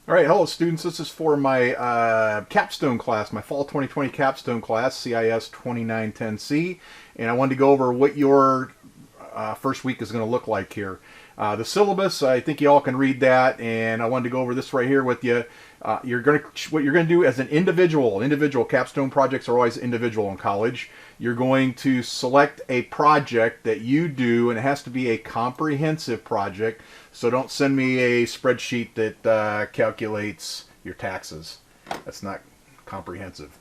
All right, hello students. This is for my capstone class, my fall 2020 capstone class, CIS 2910C, and I wanted to go over what your first week is going to look like here. The syllabus, I think you all can read that, and I wanted to go over this right here with you. What you're going to do as an individual capstone projects are always individual in college. You're going to select a project that you do, and it has to be a comprehensive project. So don't send me a spreadsheet that calculates your taxes. That's not comprehensive.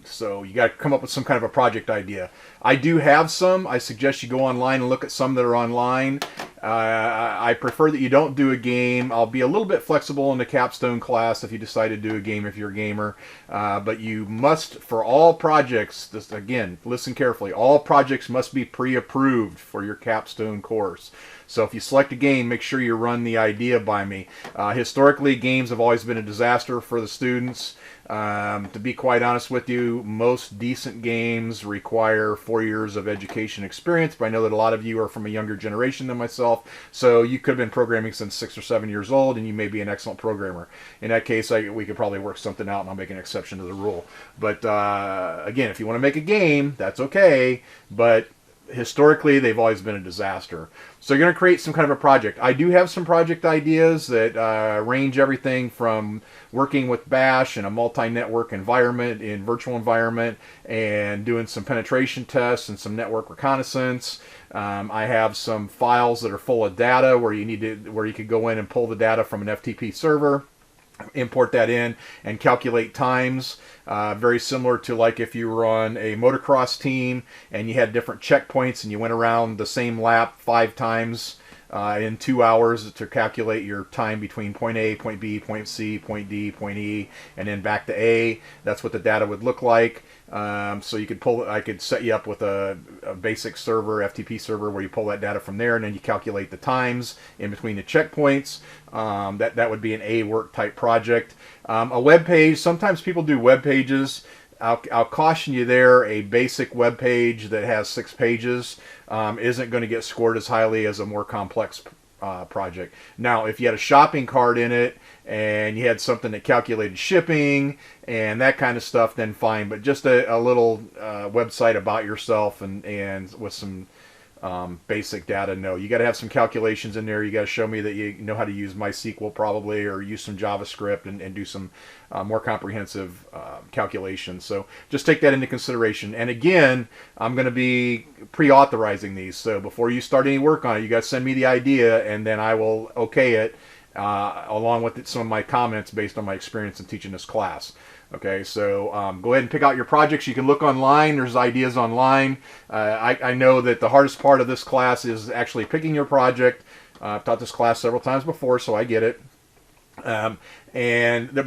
So you got to come up with some kind of a project idea. I do have some. I suggest you go online and look at some that are online. I prefer that you don't do a game. I'll be a little bit flexible in the capstone class if you decide to do a game if you're a gamer. But you must, for all projects, this, again, listen carefully, all projects must be pre-approved for your capstone course. So if you select a game, make sure you run the idea by me. Historically, games have always been a disaster for the students. To be quite honest with you, most decent games require 4 years of education experience, but I know that a lot of you are from a younger generation than myself, so you could have been programming since 6 or 7 years old, and you may be an excellent programmer. In that case, we could probably work something out, and I'll make an exception to the rule. But again, if you want to make a game, that's okay, but historically they've always been a disaster. So you're going to create some kind of a project. I do have some project ideas that range everything from working with Bash in a multi-network environment, in virtual environment, and doing some penetration tests and some network reconnaissance. I have some files that are full of data where you could go in and pull the data from an FTP server, import that in, and calculate times. Very similar to like if you were on a motocross team and you had different checkpoints and you went around the same lap 5 times in 2 hours to calculate your time between point A, point B, point C, point D, point E, and then back to A. That's what the data would look like. So you could I could set you up with a basic server, FTP server, where you pull that data from there, and then you calculate the times in between the checkpoints. That would be an A work type project. A web page. Sometimes people do web pages. I'll caution you there, a basic web page that has 6 pages isn't going to get scored as highly as a more complex project. Now, if you had a shopping cart in it and you had something that calculated shipping and that kind of stuff, then fine. But just a little website about yourself and with some basic data, no. You got to have some calculations in there. You got to show me that you know how to use MySQL probably, or use some JavaScript and do some more comprehensive calculations. So just take that into consideration. And again, I'm going to be pre-authorizing these. So before you start any work on it, you got to send me the idea, and then I will okay it along with some of my comments based on my experience in teaching this class. Okay, so go ahead and pick out your projects. You can look online. There's ideas online. I know that the hardest part of this class is actually picking your project. I've taught this class several times before, so I get it. But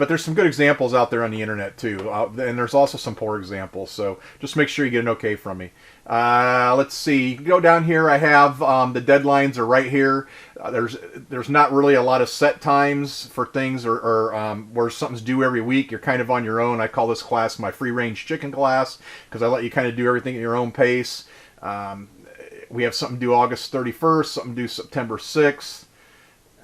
there's some good examples out there on the internet too, and there's also some poor examples. So just make sure you get an okay from me. Let's see. You can go down here. I have the deadlines are right here. There's not really a lot of set times for things or where something's due every week. You're kind of on your own. I call this class my free range chicken class because I let you kind of do everything at your own pace. We have something due August 31st, something due September 6th.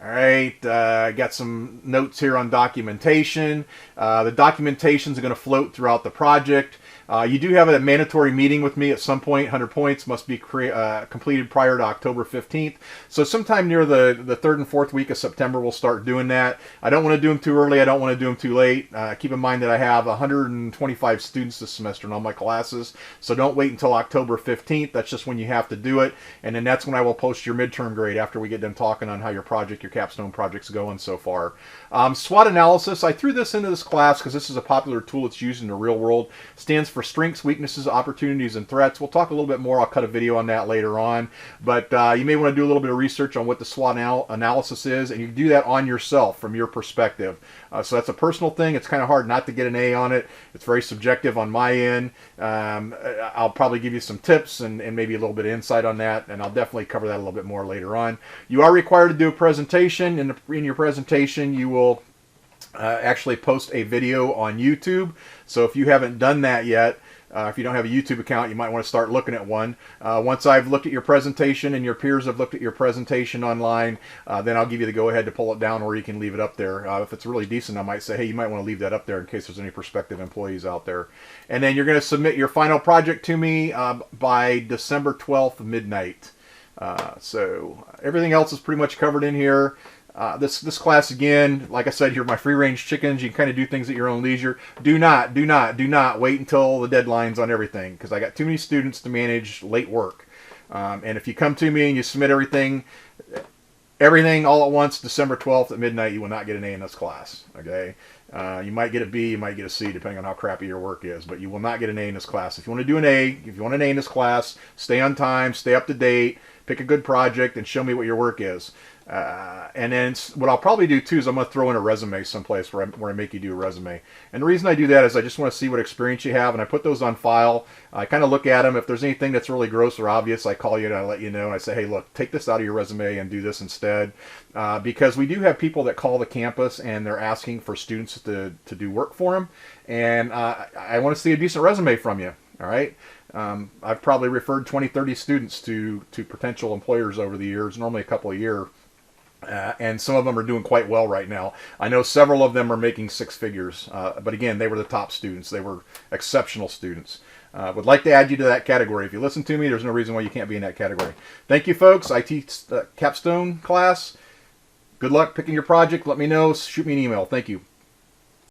All right, I got some notes here on documentation. The documentation is going to float throughout the project. You do have a mandatory meeting with me at some point. 100 points must be completed prior to October 15th. So sometime near the 3rd and 4th week of September, we'll start doing that. I don't want to do them too early. I don't want to do them too late. Keep in mind that I have 125 students this semester in all my classes. So don't wait until October 15th. That's just when you have to do it. And then that's when I will post your midterm grade after we get done talking on how your capstone project's going so far. SWOT analysis. I threw this into this class because this is a popular tool that's used in the real world. Stands for strengths, weaknesses, opportunities, and threats. We'll talk a little bit more. I'll cut a video on that later on. But you may want to do a little bit of research on what the SWOT analysis is, and you can do that on yourself from your perspective. So that's a personal thing. It's kind of hard not to get an A on it. It's very subjective on my end. I'll probably give you some tips and maybe a little bit of insight on that, and I'll definitely cover that a little bit more later on. You are required to do a presentation. In your presentation, you will actually post a video on YouTube. So if you haven't done that yet, If you don't have a YouTube account, you might want to start looking at one. Once I've looked at your presentation and your peers have looked at your presentation online, then I'll give you the go-ahead to pull it down, or you can leave it up there. If it's really decent, I might say, hey, you might want to leave that up there in case there's any prospective employees out there. And then you're going to submit your final project to me by December 12th, midnight. So everything else is pretty much covered in here. This class, again, like I said, you're my free-range chickens. You can kind of do things at your own leisure. Do not wait until the deadline's on everything, because I got too many students to manage late work. And if you come to me and you submit everything all at once, December 12th at midnight, you will not get an A in this class. Okay? You might get a B, you might get a C, depending on how crappy your work is, but you will not get an A in this class. If you want to do an A, if you want an A in this class, stay on time, stay up to date, pick a good project, and show me what your work is. And then what I'll probably do too is I'm going to throw in a resume someplace where I make you do a resume. And the reason I do that is I just want to see what experience you have, and I put those on file. I kind of look at them. If there's anything that's really gross or obvious, I call you and I let you know, and I say, hey, look, take this out of your resume and do this instead. Because we do have people that call the campus and they're asking for students to do work for them, and I want to see a decent resume from you. All right. I've probably referred 20, 30 students to potential employers over the years, normally a couple a year. And some of them are doing quite well right now. I know several of them are making six figures. But again, they were the top students. They were exceptional students. Would like to add you to that category. If you listen to me, there's no reason why you can't be in that category. Thank you, folks. I teach capstone class. Good luck picking your project. Let me know. Shoot me an email. Thank you.